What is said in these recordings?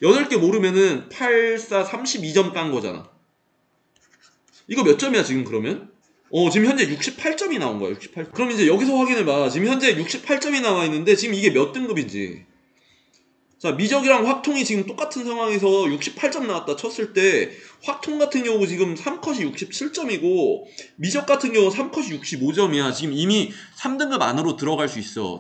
8개 모르면은 8, 4, 32점 깐 거잖아. 이거 몇 점이야 지금 그러면? 지금 현재 68점이 나온 거야. 68. 그럼 이제 여기서 확인해봐. 지금 현재 68점이 나와 있는데 지금 이게 몇 등급인지. 자, 미적이랑 확통이 지금 똑같은 상황에서 68점 나왔다 쳤을 때 확통 같은 경우 지금 3컷이 67점이고 미적 같은 경우 3컷이 65점이야. 지금 이미 3등급 안으로 들어갈 수 있어.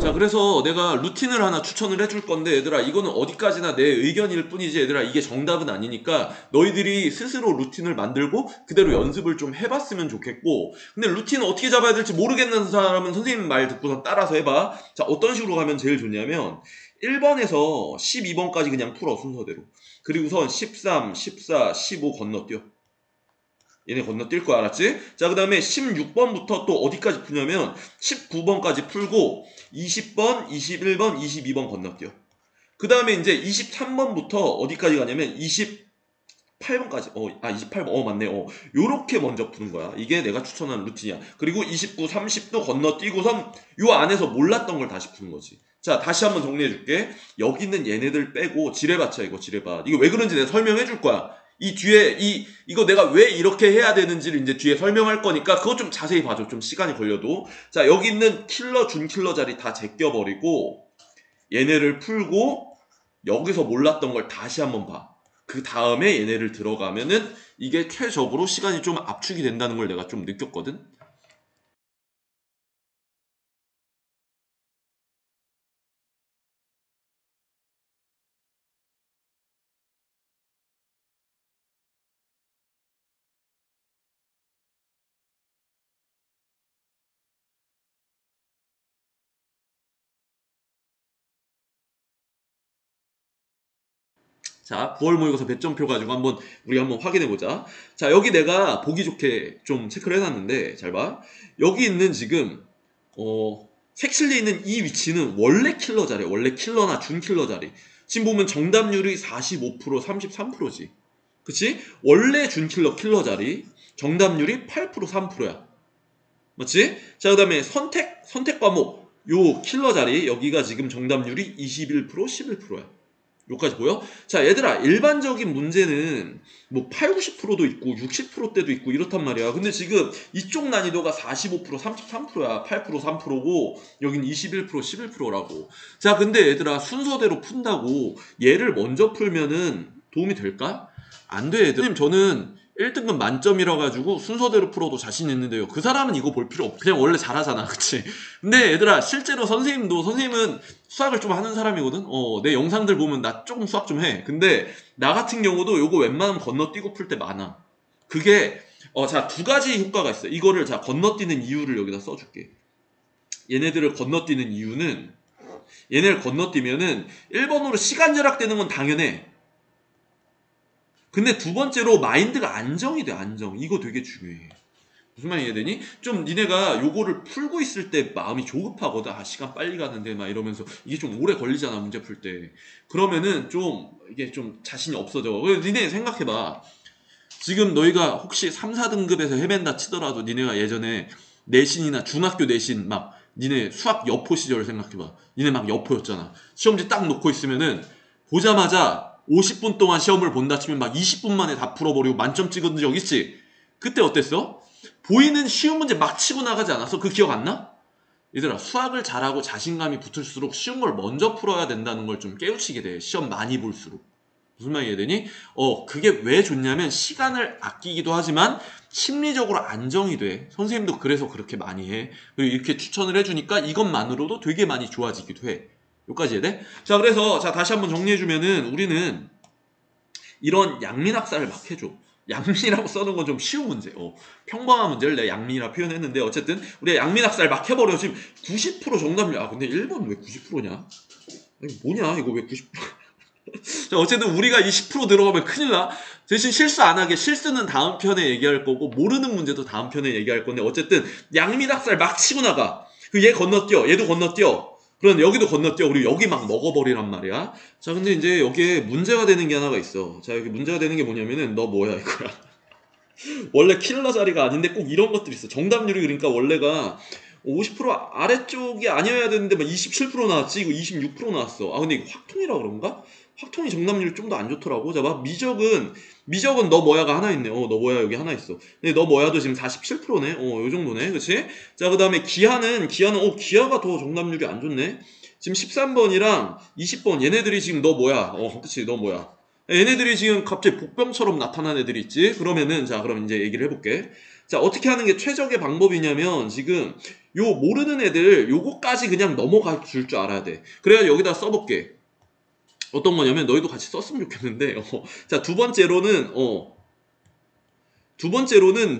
자, 그래서 내가 루틴을 하나 추천을 해줄 건데 얘들아, 이거는 어디까지나 내 의견일 뿐이지 얘들아, 이게 정답은 아니니까 너희들이 스스로 루틴을 만들고 그대로 연습을 좀 해봤으면 좋겠고, 근데 루틴을 어떻게 잡아야 될지 모르겠는 사람은 선생님 말 듣고서 따라서 해봐. 자, 어떤 식으로 가면 제일 좋냐면 1번에서 12번까지 그냥 풀어, 순서대로. 그리고선 13, 14, 15 건너뛰어. 얘네 건너뛸 거야, 알았지? 자, 그 다음에 16번부터 또 어디까지 푸냐면 19번까지 풀고 20번, 21번, 22번 건너뛰어. 그 다음에 이제 23번부터 어디까지 가냐면 28번까지. 28번. 맞네. 요렇게 먼저 푸는 거야. 이게 내가 추천하는 루틴이야. 그리고 29, 30도 건너뛰고선 요 안에서 몰랐던 걸 다시 푸는 거지. 자, 다시 한번 정리해 줄게. 여기 있는 얘네들 빼고 지뢰밭이야, 이거 지뢰밭. 이거 왜 그런지 내가 설명해 줄 거야. 이 뒤에 이거 내가 왜 이렇게 해야 되는지를 이제 뒤에 설명할 거니까 그거 좀 자세히 봐줘. 좀 시간이 걸려도. 자, 여기 있는 킬러, 준킬러 자리 다 제껴버리고 얘네를 풀고 여기서 몰랐던 걸 다시 한번 봐. 그 다음에 얘네를 들어가면은 이게 최적으로 시간이 좀 압축이 된다는 걸 내가 좀 느꼈거든. 자, 9월 모의고사 배점표 가지고 우리 한번 확인해보자. 자, 여기 내가 보기 좋게 좀 체크를 해놨는데, 잘 봐. 여기 있는 지금, 색칠리에 있는 이 위치는 원래 킬러 자리야. 원래 킬러나 준킬러 자리. 지금 보면 정답률이 45%, 33%지. 그치? 원래 준킬러 킬러 자리. 정답률이 8%, 3%야. 맞지? 자, 그 다음에 선택 과목. 요 킬러 자리. 여기가 지금 정답률이 21%, 11%야. 여기까지 보여? 자, 얘들아, 일반적인 문제는 뭐 8, 90%도 있고 60%대도 있고 이렇단 말이야. 근데 지금 이쪽 난이도가 45%, 33%야. 8%, 3%고 여긴 21%, 11%라고. 자, 근데 얘들아, 순서대로 푼다고 얘를 먼저 풀면은 도움이 될까? 안 돼, 얘들. 선생님, 저는 1등급 만점이라 가지고 순서대로 풀어도 자신 있는데요. 그 사람은 이거 볼 필요 없고 그냥 원래 잘하잖아, 그치? 근데 얘들아, 실제로 선생님은 수학을 좀 하는 사람이거든? 내 영상들 보면 나 조금 수학 좀 해. 근데 나 같은 경우도 요거 웬만하면 건너뛰고 풀 때 많아. 그게 자, 두 가지 효과가 있어. 이거를 자, 건너뛰는 이유를 여기다 써줄게. 얘네들을 건너뛰는 이유는 얘네를 건너뛰면은 1번으로 시간 절약되는 건 당연해. 근데 두 번째로 마인드가 안정이 돼, 안정. 이거 되게 중요해. 무슨 말이 이해되니? 좀 니네가 요거를 풀고 있을 때 마음이 조급하거든. 시간 빨리 가는데 막 이러면서 이게 좀 오래 걸리잖아, 문제 풀 때. 그러면은 좀 이게 좀 자신이 없어져. 그래서 니네 생각해봐. 지금 너희가 혹시 3, 4등급에서 헤맨다 치더라도 니네가 예전에 내신이나 중학교 내신 막 니네 수학 여포 시절 생각해봐. 니네 막 여포였잖아. 시험지 딱 놓고 있으면은 보자마자 50분 동안 시험을 본다 치면 막 20분 만에 다 풀어버리고 만점 찍은 적 있지? 그때 어땠어? 보이는 쉬운 문제 막 치고 나가지 않았어? 그 기억 안 나? 얘들아, 수학을 잘하고 자신감이 붙을수록 쉬운 걸 먼저 풀어야 된다는 걸 좀 깨우치게 돼. 시험 많이 볼수록. 무슨 말이 이해되니? 그게 왜 좋냐면 시간을 아끼기도 하지만 심리적으로 안정이 돼. 선생님도 그래서 그렇게 많이 해. 그리고 이렇게 추천을 해주니까 이것만으로도 되게 많이 좋아지기도 해. 여기까지 해야 돼? 자, 그래서 자, 다시 한번 정리해주면은 우리는 이런 양민학살을 막 해줘. 양민이라고 써는 건 좀 쉬운 문제. 평범한 문제를 내가 양민이라 표현했는데 어쨌든 우리가 양민학살 막 해버려. 지금 90% 정답률. 근데 1번 왜 90%냐? 이거 뭐냐? 이거 왜 90%? 자, 어쨌든 우리가 이 10% 들어가면 큰일 나. 대신 실수 안 하게, 실수는 다음 편에 얘기할 거고 모르는 문제도 다음 편에 얘기할 건데 어쨌든 양민학살 막 치고 나가. 얘 건너뛰어. 얘도 건너뛰어. 그럼 여기도 건너뛰어. 우리 여기 막 먹어버리란 말이야. 자, 근데 이제 여기에 문제가 되는 게 하나가 있어. 자, 여기 문제가 되는 게 뭐냐면은 너 뭐야 이거야. 원래 킬러 자리가 아닌데 꼭 이런 것들이 있어. 정답률이 그러니까 원래가 50% 아래쪽이 아니어야 되는데 막 27% 나왔지. 이거 26% 나왔어. 아 근데 이거 확통이라 그런가? 확통이 정답률이 좀 더 안 좋더라고. 자, 봐. 미적은 너 뭐야가 하나 있네. 너 뭐야 여기 하나 있어. 근데 너 뭐야도 지금 47%네. 요 정도네. 그치? 자, 그 다음에 기아가 더 정답률이 안 좋네. 지금 13번이랑 20번 얘네들이 지금 너 뭐야? 그치, 너 뭐야? 얘네들이 지금 갑자기 복병처럼 나타난 애들이 있지? 그러면은, 자, 그럼 이제 얘기를 해볼게. 자, 어떻게 하는 게 최적의 방법이냐면, 지금, 요 모르는 애들, 요거까지 그냥 넘어가 줄 줄 알아야 돼. 그래야 여기다 써볼게. 어떤 거냐면, 너희도 같이 썼으면 좋겠는데, 자, 두 번째로는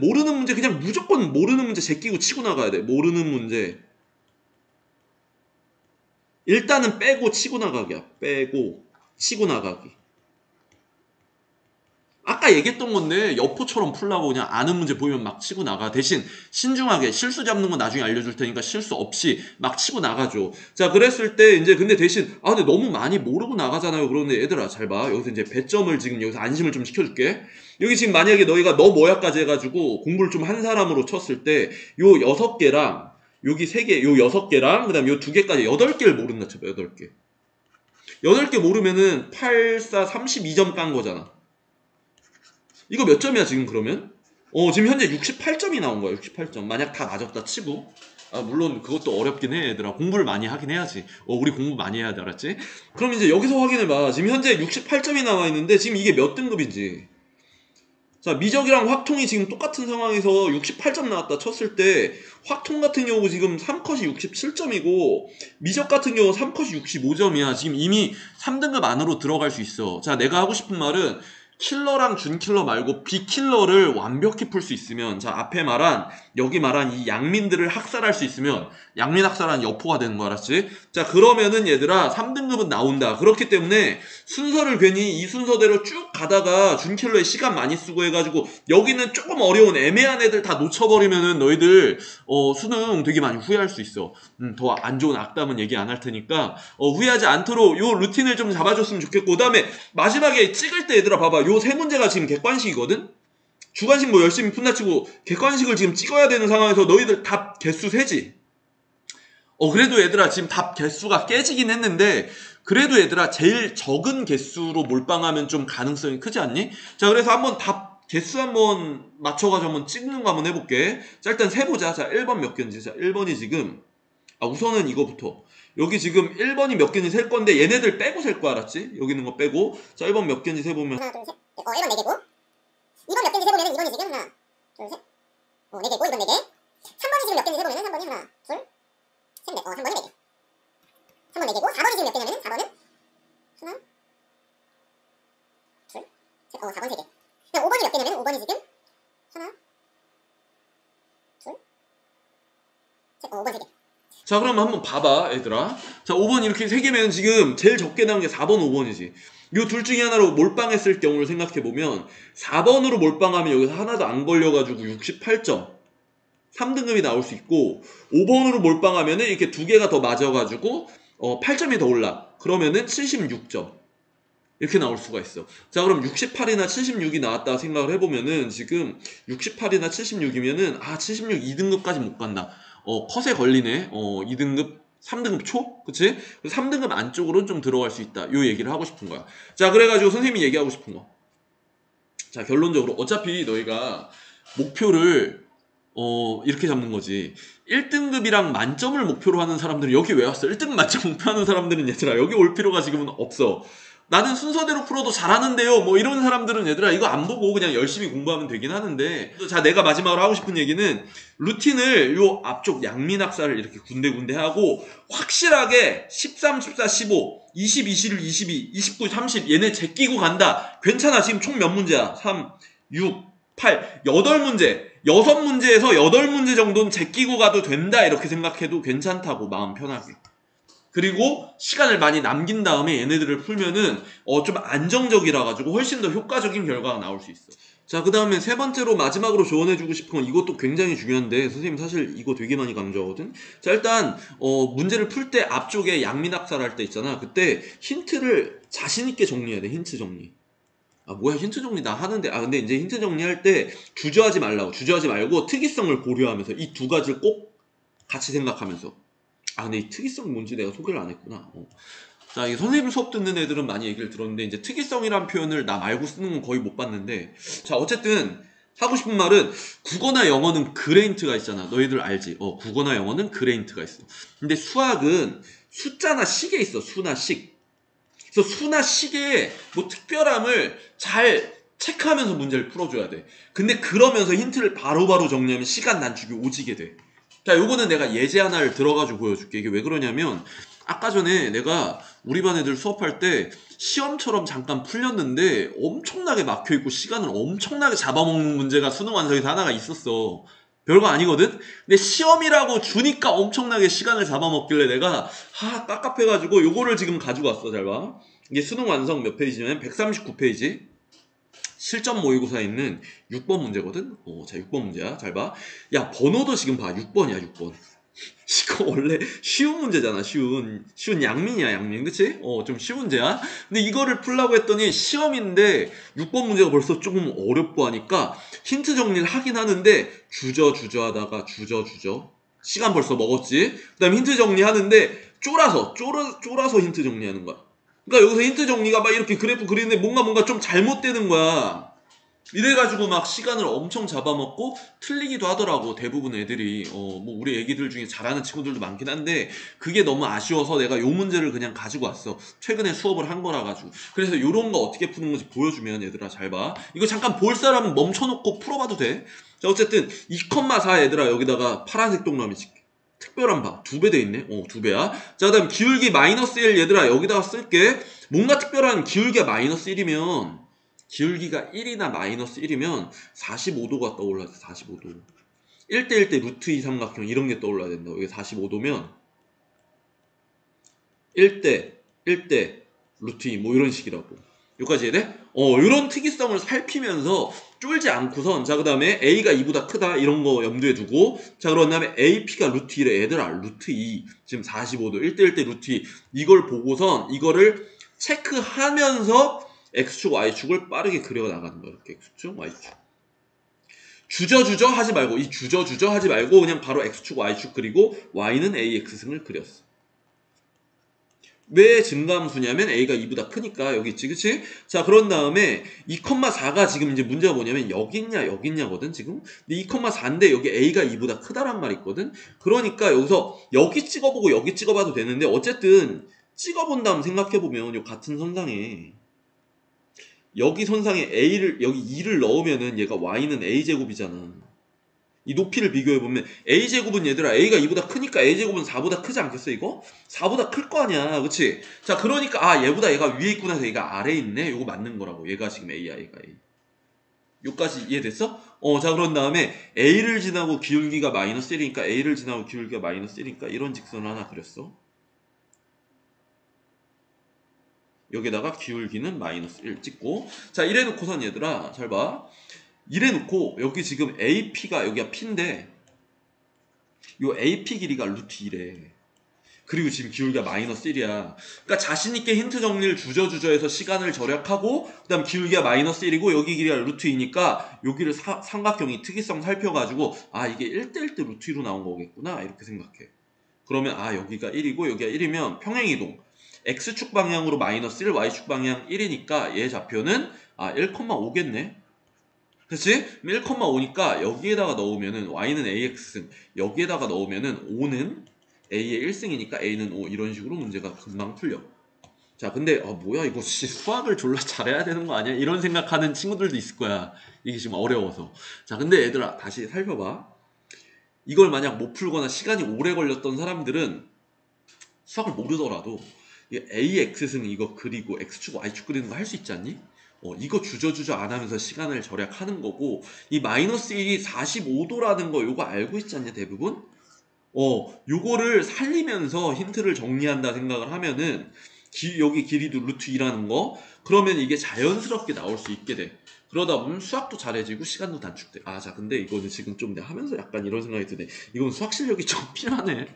모르는 문제, 그냥 무조건 모르는 문제 제끼고 치고 나가야 돼. 모르는 문제. 일단은 빼고 치고 나가기야. 빼고 치고 나가기. 아까 얘기했던 건데 여포처럼 풀라고 그냥 아는 문제 보이면 막 치고 나가. 대신 신중하게 실수 잡는 건 나중에 알려줄 테니까 실수 없이 막 치고 나가줘. 자, 그랬을 때 이제 근데 대신 근데 너무 많이 모르고 나가잖아요. 그런데 얘들아 잘 봐. 여기서 이제 배점을 지금 여기서 안심을 좀 시켜줄게. 여기 지금 만약에 너희가 너 뭐야까지 해가지고 공부를 좀 한 사람으로 쳤을 때 요 6개랑 여기 3개, 요 6개랑 그 다음에 요 2개까지 8개를 모른다 쳐봐. 8개. 8개 모르면은 8, 4, 32점 깐 거잖아. 이거 몇 점이야 지금 그러면? 지금 현재 68점이 나온 거야. 68점. 만약 다 맞았다 치고. 물론 그것도 어렵긴 해 얘들아. 공부를 많이 하긴 해야지. 우리 공부 많이 해야 돼. 알았지? 그럼 이제 여기서 확인해봐. 지금 현재 68점이 나와 있는데 지금 이게 몇 등급인지. 자, 미적이랑 확통이 지금 똑같은 상황에서 68점 나왔다 쳤을 때 확통 같은 경우 지금 3컷이 67점이고 미적 같은 경우 3컷이 65점이야. 지금 이미 3등급 안으로 들어갈 수 있어. 자, 내가 하고 싶은 말은 킬러랑 준킬러 말고 비킬러를 완벽히 풀 수 있으면, 자, 여기 말한 이 양민들을 학살할 수 있으면 양민 학살한 여포가 되는 거 알았지? 자, 그러면은 얘들아 3등급은 나온다. 그렇기 때문에 순서를 괜히 이 순서대로 쭉 가다가 준킬러에 시간 많이 쓰고 해가지고 여기는 조금 어려운 애매한 애들 다 놓쳐버리면은 너희들 수능 되게 많이 후회할 수 있어. 더 안 좋은 악담은 얘기 안 할 테니까 후회하지 않도록 요 루틴을 좀 잡아줬으면 좋겠고, 그 다음에 마지막에 찍을 때 얘들아 봐봐. 요 세 문제가 지금 객관식이거든? 주관식 뭐 열심히 푼다 치고 객관식을 지금 찍어야 되는 상황에서 너희들 답 개수 세지? 그래도 얘들아 지금 답 개수가 깨지긴 했는데 그래도 얘들아 제일 적은 개수로 몰빵하면 좀 가능성이 크지 않니? 자, 그래서 한번 답 개수 한번 맞춰가지고 한번 찍는 거 한번 해볼게. 자, 일단 세보자. 자, 1번 몇 개인지. 자, 1번이 지금 우선은 이거부터. 여기 지금 1번이 몇 개인지 셀 건데 얘네들 빼고 셀 거 알았지? 여기 있는 거 빼고. 자, 1번 몇 개인지 세보면 하나, 둘, 셋. 1번 4개고 2번 몇 개인지 세보면 2번이 지금 하나, 둘, 셋. 4개고 2번 4개. 3번이 지금 몇 개인지 세보면 3번이 하나, 둘, 셋, 넷. 3번이 4개. 3번 4개고 4번이 지금 몇 개냐면 4번은 하나, 둘, 셋. 4번 3개. 그럼 5번이 몇 개냐면 5번이 지금 하나, 둘, 셋. 5번 3개. 자, 그럼 한번 봐봐 얘들아. 자, 5번 이렇게 3개면 지금 제일 적게 나온 게 4번 5번이지. 요 둘 중에 하나로 몰빵했을 경우를 생각해보면 4번으로 몰빵하면 여기서 하나도 안 걸려가지고 68점 3등급이 나올 수 있고, 5번으로 몰빵하면은 이렇게 2개가 더 맞아가지고 8점이 더 올라. 그러면은 76점 이렇게 나올 수가 있어. 자, 그럼 68이나 76이 나왔다 생각을 해보면은 지금 68이나 76이면은 76 2등급까지 못 간다. 컷에 걸리네. 2등급 3등급 초? 그치? 3등급 안쪽으로는 좀 들어갈 수 있다. 요 얘기를 하고 싶은 거야. 자, 그래가지고 선생님이 얘기하고 싶은 거. 자, 결론적으로 어차피 너희가 목표를 이렇게 잡는 거지. 1등급이랑 만점을 목표로 하는 사람들은 여기 왜 왔어? 1등급 만점 목표하는 사람들은 얘들아 여기 올 필요가 지금은 없어. 나는 순서대로 풀어도 잘하는데요 뭐 이런 사람들은 얘들아 이거 안 보고 그냥 열심히 공부하면 되긴 하는데, 자, 내가 마지막으로 하고 싶은 얘기는 루틴을 요 앞쪽 양민학살을 이렇게 군데군데 하고 확실하게 13, 14, 15, 20, 21, 22, 29, 30 얘네 제끼고 간다. 괜찮아. 지금 총 몇 문제야? 3, 6, 8, 8문제. 6문제에서 8문제 정도는 제끼고 가도 된다 이렇게 생각해도 괜찮다고, 마음 편하게. 그리고 시간을 많이 남긴 다음에 얘네들을 풀면은 좀 안정적이라 가지고 훨씬 더 효과적인 결과가 나올 수 있어. 자, 그 다음에 세 번째로 마지막으로 조언해주고 싶은 건 이것도 굉장히 중요한데 선생님 사실 이거 되게 많이 강조하거든. 자, 일단 문제를 풀 때 앞쪽에 양민학살 할 때 있잖아. 그때 힌트를 자신있게 정리해야 돼. 힌트 정리. 뭐야 힌트 정리 나 하는데. 근데 이제 힌트 정리할 때 주저하지 말고 특이성을 고려하면서 이 두 가지를 꼭 같이 생각하면서. 아 근데 이 특이성이 뭔지 내가 소개를 안 했구나. 자, 이 선생님 수업 듣는 애들은 많이 얘기를 들었는데 이제 특이성이란 표현을 나 말고 쓰는 건 거의 못 봤는데, 자 어쨌든 하고 싶은 말은 국어나 영어는 그레인트가 있잖아. 너희들 알지? 국어나 영어는 그레인트가 있어. 근데 수학은 숫자나 식에 있어. 수나 식. 그래서 수나 식의 뭐 특별함을 잘 체크하면서 문제를 풀어줘야 돼. 근데 그러면서 힌트를 바로바로 정리하면 시간 단축이 오지게 돼. 자, 요거는 내가 예제 하나를 들어가지고 보여줄게. 이게 왜 그러냐면 아까 전에 내가 우리 반 애들 수업할 때 시험처럼 잠깐 풀렸는데 엄청나게 막혀있고 시간을 엄청나게 잡아먹는 문제가 수능 완성에서 하나가 있었어. 별거 아니거든? 근데 시험이라고 주니까 엄청나게 시간을 잡아먹길래 내가 깝깝해가지고 요거를 지금 가지고 왔어. 잘 봐. 이게 수능 완성 몇 페이지냐면 139페이지 실전 모의고사에 있는 6번 문제거든? 자 6번 문제야. 잘 봐. 야 번호도 지금 봐. 6번이야 6번. 이거 원래 쉬운 문제잖아. 쉬운 양민이야 양민. 그치? 좀 쉬운 문제야. 근데 이거를 풀라고 했더니 시험인데 6번 문제가 벌써 조금 어렵고 하니까 힌트 정리를 하긴 하는데 주저 하다가 주저 시간 벌써 먹었지. 그 다음에 힌트 정리하는데 쫄아서 힌트 정리하는 거야. 그러니까 여기서 힌트 정리가 막 이렇게 그래프 그리는데 뭔가 좀 잘못되는 거야. 이래가지고 막 시간을 엄청 잡아먹고 틀리기도 하더라고. 대부분 애들이 뭐 우리 애기들 중에 잘하는 친구들도 많긴 한데 그게 너무 아쉬워서 내가 요 문제를 그냥 가지고 왔어. 최근에 수업을 한 거라 가지고. 그래서 요런 거 어떻게 푸는 건지 보여주면 얘들아 잘 봐. 이거 잠깐 볼 사람은 멈춰놓고 풀어봐도 돼. 자 어쨌든 2,4 얘들아 여기다가 파란색 동그라미 칠게. 특별한 바 2배 돼 있네. 2배야. 자 그다음 기울기 마이너스 1 얘들아 여기다가 쓸게. 뭔가 특별한 기울기가 마이너스 1이면 기울기가 1이나 마이너스 1이면 45도가 떠올라야 돼. 45도. 1대 1대 루트 2 삼각형 이런 게 떠올라야 된다. 이게 45도면 1대 루트 2 뭐 이런 식이라고. 여기까지 이해돼? 이런 특이성을 살피면서 쫄지 않고선 자 그다음에 A가 2보다 크다 이런 거 염두에 두고 자 그런 다음에 AP가 루트 2래. 얘들아 루트 2 지금 45도 1대 1대 루트 2 이걸 보고선 이거를 체크하면서 X축, Y축을 빠르게 그려 나가는 거야. 이렇게 X축, Y축. 주저 하지 말고 이 주저 하지 말고 그냥 바로 X축, Y축 그리고 Y는 AX승을 그렸어. 왜 증가함수냐면 A가 2보다 크니까 여기 있지, 그치? 자, 그런 다음에 2,4가 지금 이제 문제가 뭐냐면 여기 있냐거든, 지금. 근데 2,4인데 여기 A가 2보다 크다란 말이 있거든? 그러니까 여기서 여기 찍어보고 여기 찍어봐도 되는데 어쨌든 찍어본 다음 생각해보면 요 같은 선상에 여기 선상에 A를, 여기 2를 넣으면은 얘가 Y는 A제곱이잖아. 이 높이를 비교해보면 A제곱은 얘들아 A가 2보다 크니까 A제곱은 4보다 크지 않겠어 이거? 4보다 클 거 아니야 그치? 자 그러니까 얘보다 얘가 위에 있구나 해서 얘가 아래에 있네. 요거 맞는 거라고. 얘가 지금 A야 얘가 A. 요까지 이해됐어? 자 그런 다음에 A를 지나고 기울기가 마이너스 1이니까 A를 지나고 기울기가 마이너스 1이니까 이런 직선을 하나 그렸어. 여기다가 기울기는 마이너스 1 찍고 자 이래 놓고선 얘들아 잘 봐. 이래 놓고 여기 지금 AP가 여기가 P인데 요 AP 길이가 루트 2래. 그리고 지금 기울기가 마이너스 1이야. 그러니까 자신있게 힌트 정리를 주저해서 시간을 절약하고 그 다음 기울기가 마이너스 1이고 여기 길이가 루트 2니까 여기를 삼각형이 특이성 살펴가지고 이게 1대 1대 루트 2로 나온 거겠구나 이렇게 생각해. 그러면 여기가 1이고 여기가 1이면 평행이동 X축 방향으로 마이너스 1, Y축 방향 1이니까 얘 좌표는 1,5겠네. 그치? 1,5니까 여기에다가 넣으면은 Y는 AX승 여기에다가 넣으면은 5는 A의 1승이니까 A는 5 이런 식으로 문제가 금방 풀려. 자 근데 뭐야 이거 수학을 졸라 잘해야 되는 거 아니야? 이런 생각하는 친구들도 있을 거야. 이게 지금 어려워서. 자 근데 얘들아 다시 살펴봐. 이걸 만약 못 풀거나 시간이 오래 걸렸던 사람들은 수학을 모르더라도 AX승 이거 그리고 X축 Y축 그리는 거 할 수 있지 않니? 이거 주저 안 하면서 시간을 절약하는 거고 이 마이너스 1이 45도라는 거 요거 알고 있지 않냐 대부분? 요거를 살리면서 힌트를 정리한다 생각을 하면은 여기 길이도 루트 2라는 거 그러면 이게 자연스럽게 나올 수 있게 돼. 그러다 보면 수학도 잘해지고 시간도 단축돼. 아, 자, 근데 이거는 지금 좀 내가 하면서 약간 이런 생각이 드네. 이건 수학 실력이 좀 필요하네.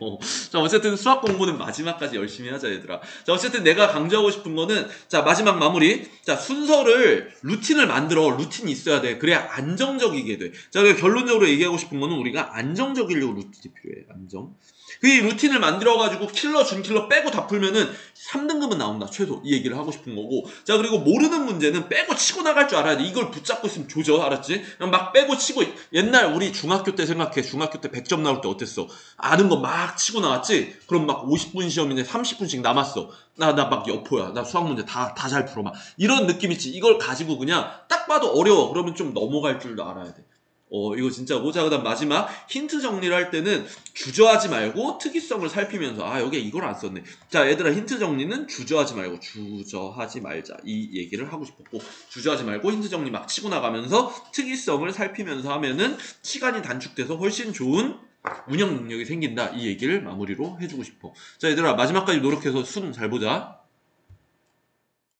자, 어쨌든 수학 공부는 마지막까지 열심히 하자, 얘들아. 자, 어쨌든 내가 강조하고 싶은 거는, 자, 마지막 마무리. 자, 순서를, 루틴을 만들어. 루틴이 있어야 돼. 그래야 안정적이게 돼. 자, 결론적으로 얘기하고 싶은 거는 우리가 안정적이려고 루틴이 필요해. 안정. 그 루틴을 만들어가지고 킬러, 준킬러 빼고 다 풀면은 3등급은 나온다, 최소. 이 얘기를 하고 싶은 거고. 자, 그리고 모르는 문제는 빼고 치고 나갈 줄 알아야 돼. 이걸 붙잡고 있으면 조져, 알았지? 그냥 막 빼고 치고, 옛날 우리 중학교 때 생각해. 중학교 때 100점 나올 때 어땠어? 아는 거 막 치고 나왔지? 그럼 막 50분 시험인데 30분씩 남았어. 나 막 여포야. 나 수학 문제 다 잘 풀어. 막 이런 느낌 있지? 이걸 가지고 그냥 딱 봐도 어려워. 그러면 좀 넘어갈 줄도 알아야 돼. 이거 진짜고. 자, 그 다음 마지막 힌트 정리를 할 때는 주저하지 말고 특이성을 살피면서, 아, 여기에 이걸 안 썼네. 자, 얘들아, 힌트 정리는 주저하지 말고 주저하지 말자, 이 얘기를 하고 싶었고, 주저하지 말고 힌트 정리 막 치고 나가면서 특이성을 살피면서 하면은 시간이 단축돼서 훨씬 좋은 운영 능력이 생긴다, 이 얘기를 마무리로 해주고 싶어. 자, 얘들아, 마지막까지 노력해서 수능 잘 보자.